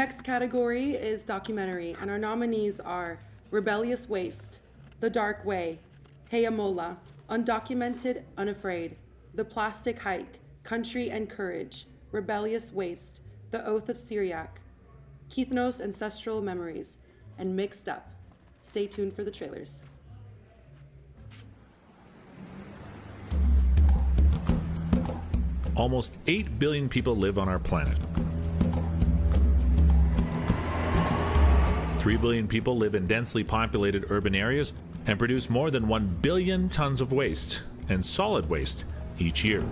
Next category is documentary, and our nominees are Rebellious Waste, The Dark Way, Heyamola, Undocumented, Unafraid, The Plastic Hike, Country and Courage, Rebellious Waste, The Oath of Syriac, Keithnos Ancestral Memories, and Mixed Up. Stay tuned for the trailers. Almost 8 billion people live on our planet. 3 billion people live in densely populated urban areas and produce more than 1 billion tons of waste and solid waste each year.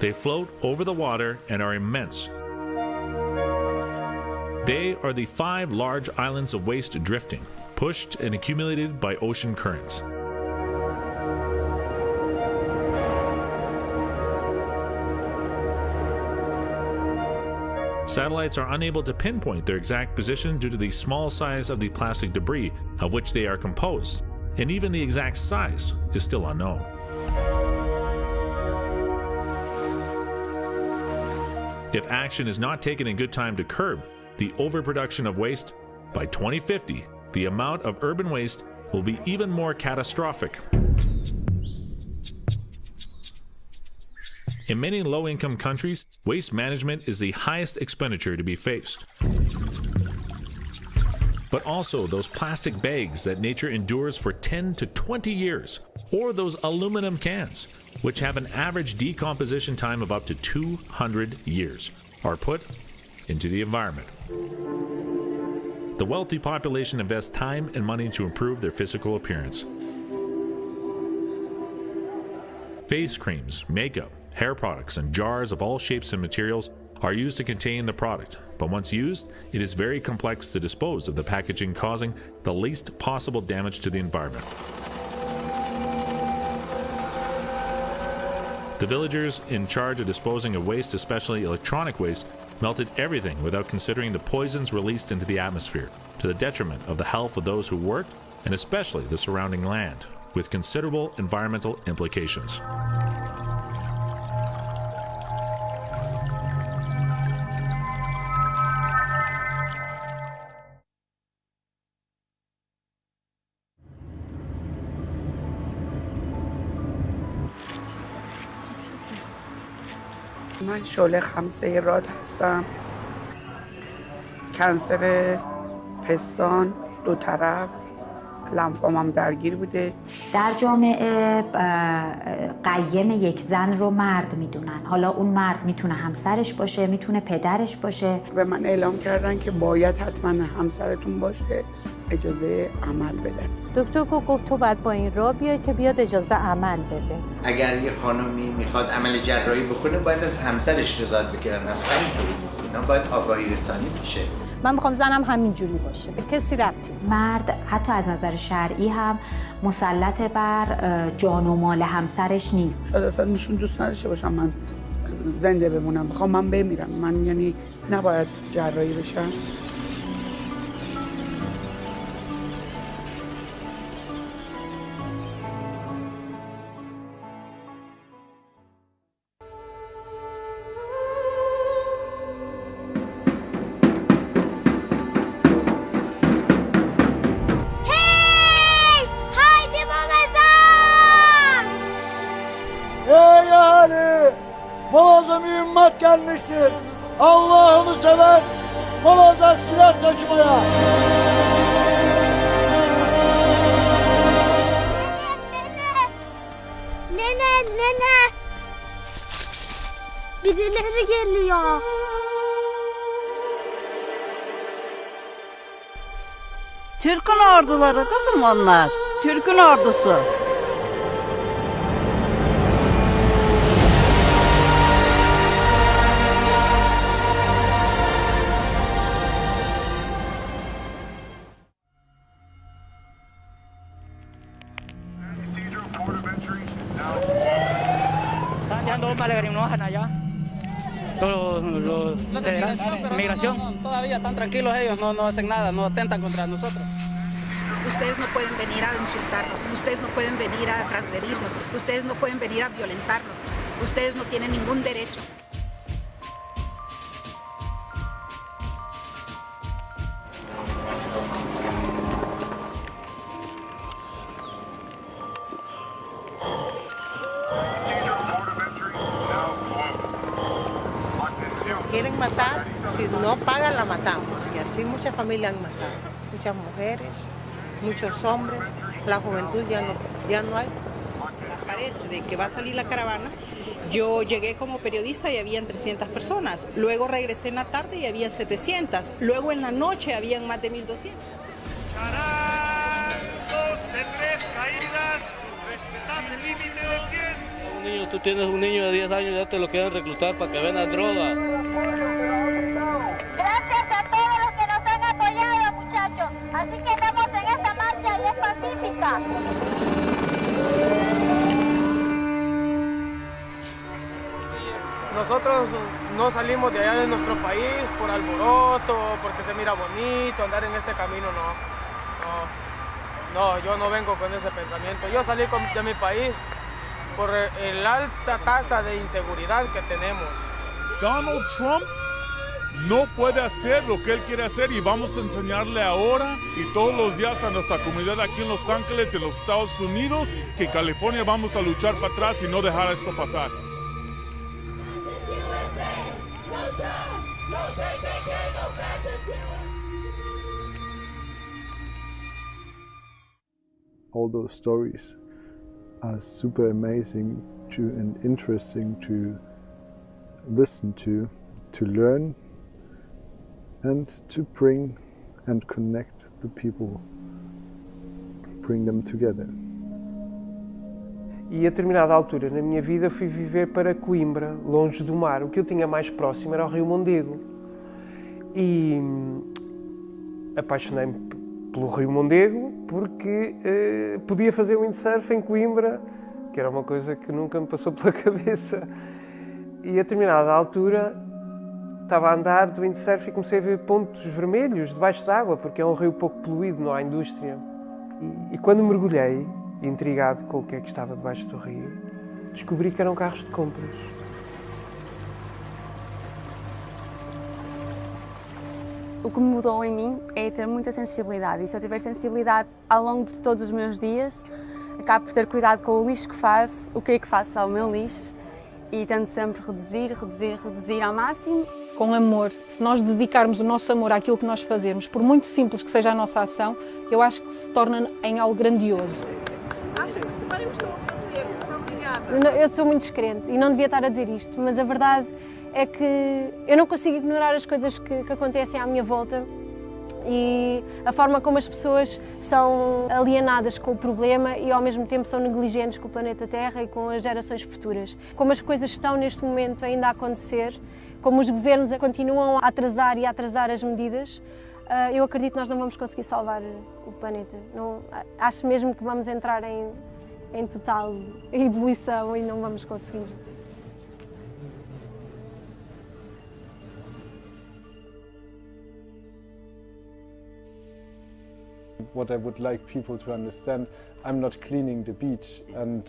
They float over the water and are immense. They are the 5 large islands of waste drifting, pushed and accumulated by ocean currents. Satellites are unable to pinpoint their exact position due to the small size of the plastic debris of which they are composed, and even the exact size is still unknown. If action is not taken in good time to curb the overproduction of waste, by 2050, the amount of urban waste will be even more catastrophic. In many low-income countries, waste management is the highest expenditure to be faced. But also those plastic bags that nature endures for 10 to 20 years, or those aluminum cans, which have an average decomposition time of up to 200 years, are put into the environment. The wealthy population invests time and money to improve their physical appearance. Face creams, makeup, hair products, and jars of all shapes and materials are used to contain the product, but once used, it is very complex to dispose of the packaging, causing the least possible damage to the environment. The villagers in charge of disposing of waste, especially electronic waste, melted everything without considering the poisons released into the atmosphere, to the detriment of the health of those who worked, and especially the surrounding land, with considerable environmental implications. من شعله خمسه راد هستم. کنسر پستان دو طرف لنفامم درگیر بوده. در جامعه قیم یک زن رو مرد میدونن. حالا اون مرد میتونه همسرش باشه، میتونه پدرش باشه. به من اعلام کردن که باید حتما همسرتون باشه، اجازه عمل بدن. دکتر گفت تو باید با این راه بیای که بیاد اجازه عمل بده. اگر یه خانمی میخواد عمل جراحی بکنه باید از همسرش رضایت بگیرن. اصلا اینطوری نیست. اینا باید آگاهی رسانی بشه. من میخوام زنم همینجوری باشه، به کسی ربطی. مرد حتی از نظر شرعی هم مسلط بر جان و مال همسرش نیست. شاید اصلا ایشون دوست نداشته باشم من زنده بمونم، میخوام من بمیرم. من یعنی نباید جراحی بشم. Molaza mühimmat gelmiştir. Allah'ını seven Molaza silah taşımaya. Nene. Birileri geliyor. Türk'ün orduları kızım onlar. Türk'ün ordusu. dos peregrinos allá. Los migración. Todavía están tranquilos ellos, no hacen nada, no atentan contra nosotros. Ustedes no pueden venir a insultarnos, ustedes no pueden venir a transgredirnos, ustedes no pueden venir a violentarnos, ustedes no tienen ningún derecho. Quieren matar, si no pagan la matamos. Y así muchas familias han matado, muchas mujeres, muchos hombres, la juventud ya no hay. Parece de que va a salir la caravana. Yo llegué como periodista y habían 300 personas, luego regresé en la tarde y habían 700, luego en la noche habían más de 1200. Charán, 2 de 3 caídas, respetando el límite de tiempo. Un niño, tú tienes un niño de 10 años, ya te lo quieren reclutar para que venda droga. Gracias a todos los que nos han apoyado, muchachos. Así que estamos en esta marcha y es pacífica. Nosotros no salimos de allá de nuestro país por alboroto, porque se mira bonito, andar en este camino no, yo no vengo con ese pensamiento. Yo salí de mi país por la alta tasa de inseguridad que tenemos. Donald Trump no puede hacer lo que él quiere hacer y vamos a enseñarle ahora y todos los días a nuestra comunidad aquí en Los Ángeles, en los Estados Unidos, que en California vamos a luchar para atrás y no dejar esto pasar. All those stories are super amazing and interesting to listen to learn, and to bring and connect the people, bring them together. E a determinada altura na minha vida fui viver para Coimbra, longe do mar. O que eu tinha mais próximo era o Rio Mondego. E apaixonei-me pelo Rio Mondego porque podia fazer windsurf em Coimbra, que era uma coisa que nunca me passou pela cabeça. E a determinada altura estava a andar de windsurf e comecei a ver pontos vermelhos debaixo d'água, porque é um rio pouco poluído, não há indústria. E quando mergulhei, intrigado com o que é que estava debaixo do rio, descobri que eram carros de compras. O que me mudou em mim é ter muita sensibilidade, e se eu tiver sensibilidade ao longo de todos os meus dias, acabo por ter cuidado com o lixo que faço, o que é que faço ao meu lixo, e tento sempre reduzir ao máximo. Com amor, se nós dedicarmos o nosso amor àquilo que nós fazemos, por muito simples que seja a nossa ação, eu acho que se torna em algo grandioso. Acho que muito bem o estou a fazer, muito obrigada. Eu sou muito descrente e não devia estar a dizer isto, mas a verdade é que eu não consigo ignorar as coisas que acontecem à minha volta e a forma como as pessoas são alienadas com o problema e ao mesmo tempo são negligentes com o planeta Terra e com as gerações futuras. Como as coisas estão neste momento ainda a acontecer, como os governos continuam a atrasar as medidas, eu acredito que nós não vamos conseguir salvar o planeta. Não, acho mesmo que vamos entrar em total ebulição e não vamos conseguir. What I would like people to understand, I'm not cleaning the beach, and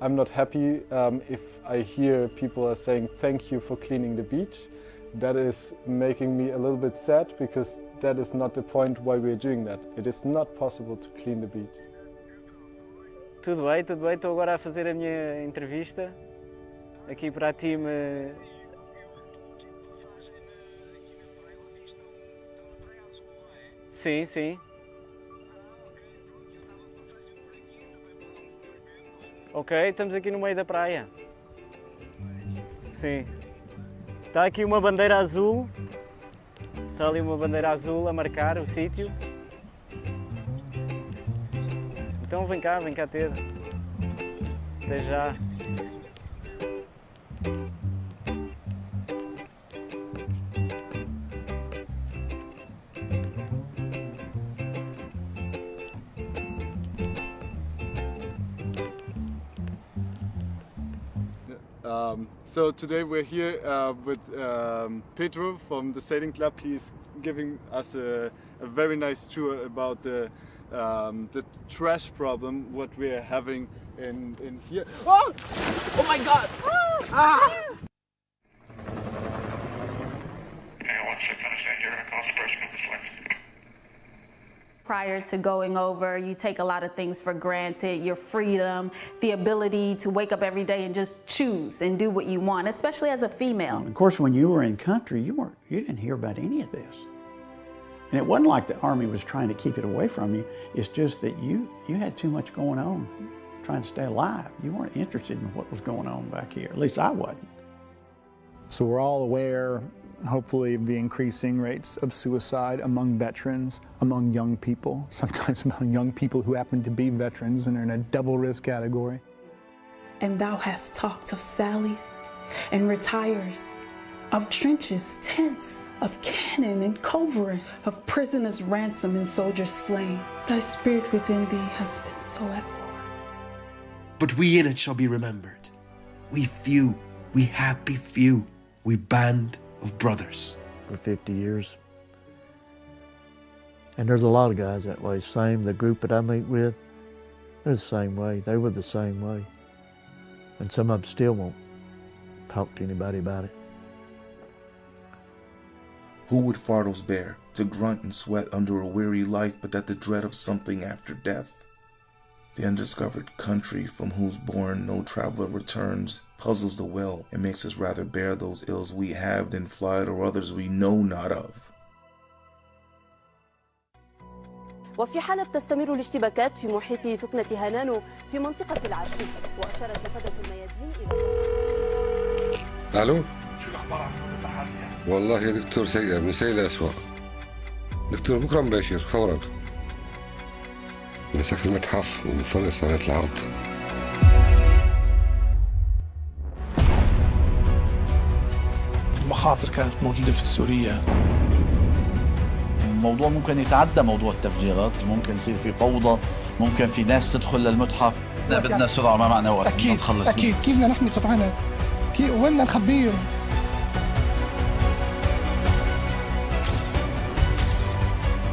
I'm not happy if I hear people are saying thank you for cleaning the beach. That is making me a little bit sad, because that is not the point why we're doing that. It is not possible to clean the beach. Tudo bem, estou agora a fazer a minha entrevista aqui para a time. Sim. Ok, estamos aqui no meio da praia. Sim. Está aqui uma bandeira azul. Está ali uma bandeira azul a marcar o sítio. Então vem cá ter. Até já. So today we're here with Pedro from the sailing club. He's giving us a very nice tour about the trash problem what we're having in here. Oh! Oh my God! Ah! Prior to going over, you take a lot of things for granted, your freedom, the ability to wake up every day and just choose and do what you want, especially as a female. Of course, when you were in country, you didn't hear about any of this. And it wasn't like the Army was trying to keep it away from you. It's just that you had too much going on, trying to stay alive. You weren't interested in what was going on back here. At least I wasn't. So we're all aware, hopefully, of the increasing rates of suicide among veterans, among young people, sometimes among young people who happen to be veterans and are in a double risk category. And thou hast talked of sallies and retires, of trenches, tents, of cannon and culverin, of prisoners ransomed and soldiers slain. Thy spirit within thee has been so at war. But we in it shall be remembered. We few, we happy few, we band of brothers. For 50 years. And there's a lot of guys that way. Same, the group that I meet with, they're the same way. They were the same way. And some of them still won't talk to anybody about it. Who would Fardos bear, to grunt and sweat under a weary life, but that the dread of something after death? The undiscovered country from whose bourne no traveler returns puzzles the will and makes us rather bear those ills we have than flight or others we know not of. وفي حلب تستمر الاشتباكات في محيط ثكنة هانانو في منطقة العرقوب، وأشارت مفادة الميادين إلى ألو؟ والله يا دكتور سيئة من سيء لأسوأ. دكتور بكرة مباشر فورا. مسك المتحف ومن فرق صلاة العرض. المخاطر كانت موجودة في سوريا. الموضوع ممكن يتعدى موضوع التفجيرات، ممكن يصير في فوضى، ممكن في ناس تدخل للمتحف. بدنا سرعة ما معنا وقت. أكيد نخلص أكيد. كيف بدنا نحمي قطعنا؟ كيف وين بدنا نخبيهم؟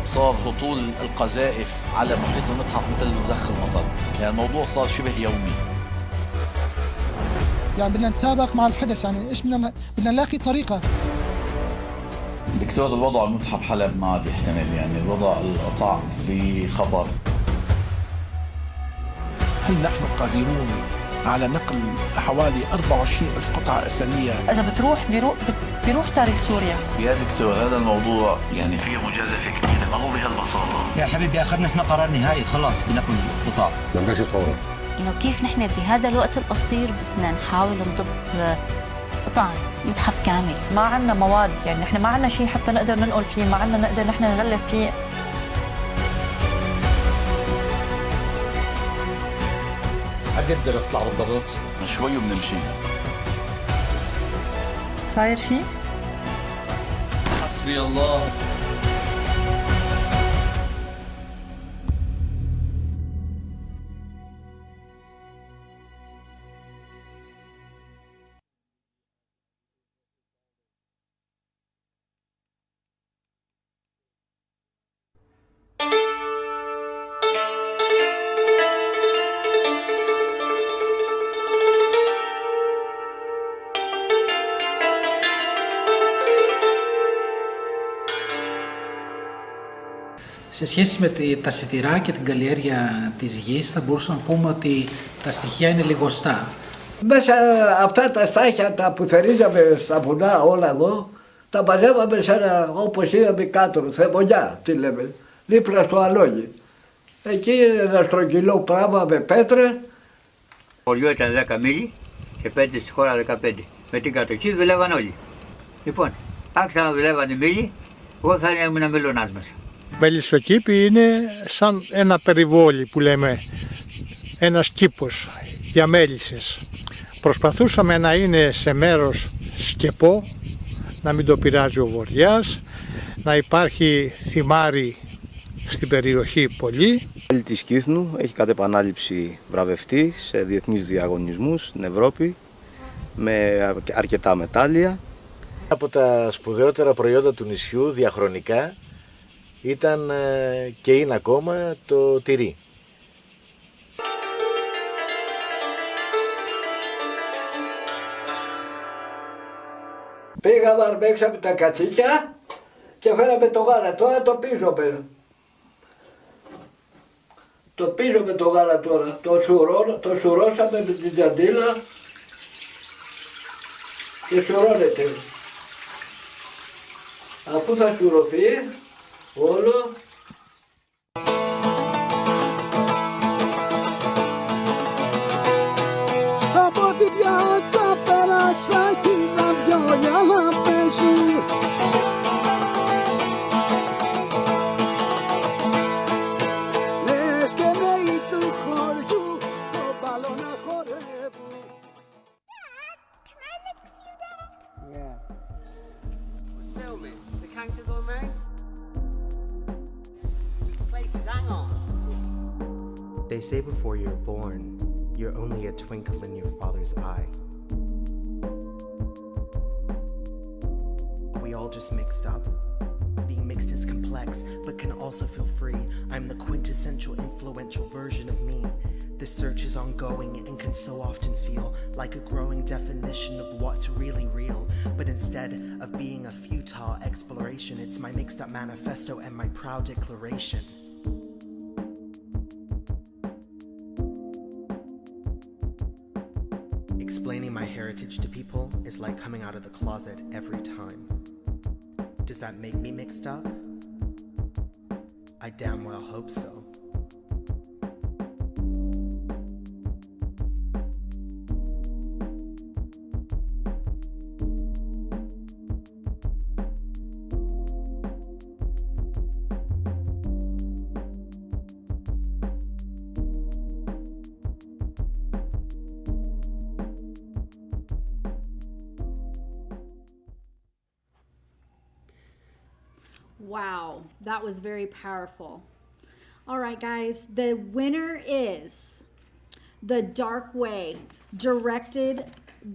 صار هطول القذائف على محيط المتحف مثل زخ المطر، يعني الموضوع صار شبه يومي. يعني بدنا نتسابق مع الحدث، يعني ايش بدنا نلاقي طريقة. دكتور الوضع المتحف حلب ما عاد يحتمل، يعني الوضع القطاع في خطر. هل نحن قادرون على نقل حوالي 24,000 قطعة أثرية؟ إذا بيروح تاريخ سوريا. يا دكتور هذا الموضوع يعني فيه مجازفة كبيرة، ما هو بهالبساطة. يا حبيبي أخذنا إحنا قرار نهائي، خلاص بنقل القطاع. نمشي فورا. إنه كيف نحن بهذا الوقت القصير بدنا نحاول نضب قطع متحف كامل. ما عندنا مواد، يعني نحن ما عندنا شيء حتى نقدر ننقل فيه، ما عندنا نقدر نحن نغلف فيه. أقدر أطلع بالضبط؟ شوي وبنمشي. صاير شيء؟ حسبي الله. Σε σχέση με τα σιτηρά και την καλλιέργεια της γης, θα μπορούσαμε να πούμε ότι τα στοιχεία είναι λιγοστά. Μέσα αυτά τα στάχια τα που θερίζαμε στα βουνά όλα εδώ, τα μαζεύαμε σε ένα, όπως είδαμε κάτω, θεμονιά, τι λέμε, δίπλα στο αλόγι. Εκεί είναι ένα στρογγυλό πράγμα με πέτρες. Χωριό ήταν 10 μίλι και 5 στη χώρα 15. Με την κατοχή δουλεύαν όλοι. Λοιπόν, άρχισαν να δουλεύαν οι μίλοι, εγώ θα ήμουν μελονάς μέσα. Μελισσοκήπη είναι σαν ένα περιβόλι που λέμε, ένας κήπος για μέλισσες. Προσπαθούσαμε να είναι σε μέρος σκεπό, να μην το πειράζει ο βοριάς, να υπάρχει θυμάρι στην περιοχή πολύ. Η της Κύθνου έχει κατ' επανάληψη βραβευτεί σε διεθνείς διαγωνισμούς στην Ευρώπη με αρκετά μετάλλια. Από τα σπουδαιότερα προϊόντα του νησιού διαχρονικά ήταν και είναι ακόμα το τυρί. Πήγαμε, αρμέξαμε τα κατσίκια και φέραμε το γάλα. Τώρα το πίζουμε. Το πίζουμε το γάλα τώρα. Το σουρώσαμε με την τζαντίλα και σουρώνεται. Αφού θα σουρωθεί όλο, από την πιάτσα πέρασα κι είδα βιόλια να παίζουν. Λες και νέοι του χωριού το μπάλο να χορεύουν. They say before you're born, you're only a twinkle in your father's eye. Are we all just mixed up? Being mixed is complex, but can also feel free. I'm the quintessential influential version of me. This search is ongoing and can so often feel like a growing definition of what's really real. But instead of being a futile exploration, it's my mixed up manifesto and my proud declaration. Explaining my heritage to people is like coming out of the closet every time. Does that make me mixed up? I damn well hope so. Wow, that was very powerful. All right, guys, the winner is The Dark Way, directed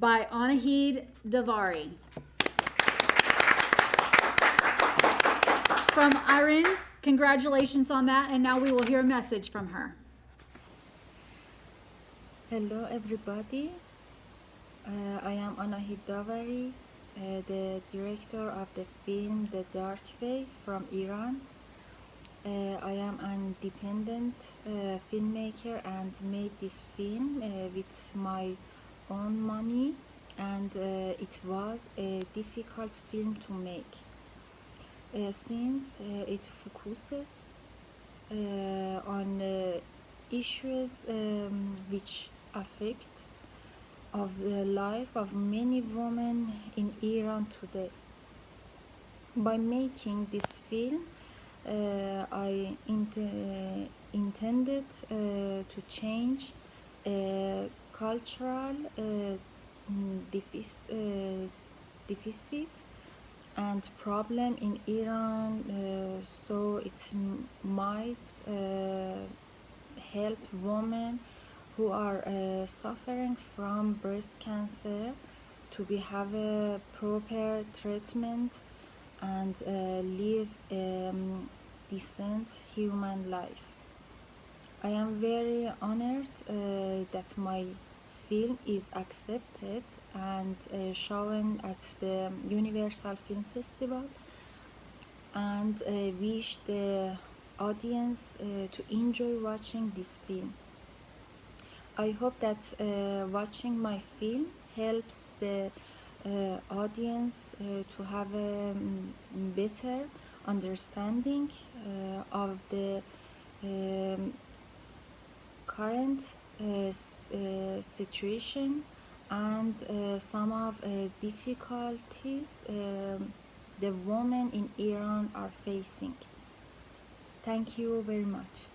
by Anahid Davari. From Irene, congratulations on that, and now we will hear a message from her. Hello, everybody. I am Anahid Davari, the director of the film The Dark Way from Iran. I am an independent filmmaker and made this film with my own money, and it was a difficult film to make since it focuses on issues which affect of the life of many women in Iran today. By making this film, I intended to change cultural deficit and problem in Iran, so it might help women who are suffering from breast cancer to have a proper treatment and live a decent human life. I am very honored that my film is accepted and shown at the Universal Film Festival, and wish the audience to enjoy watching this film. I hope that watching my film helps the audience to have a better understanding of the current situation and some of difficulties the women in Iran are facing. Thank you very much.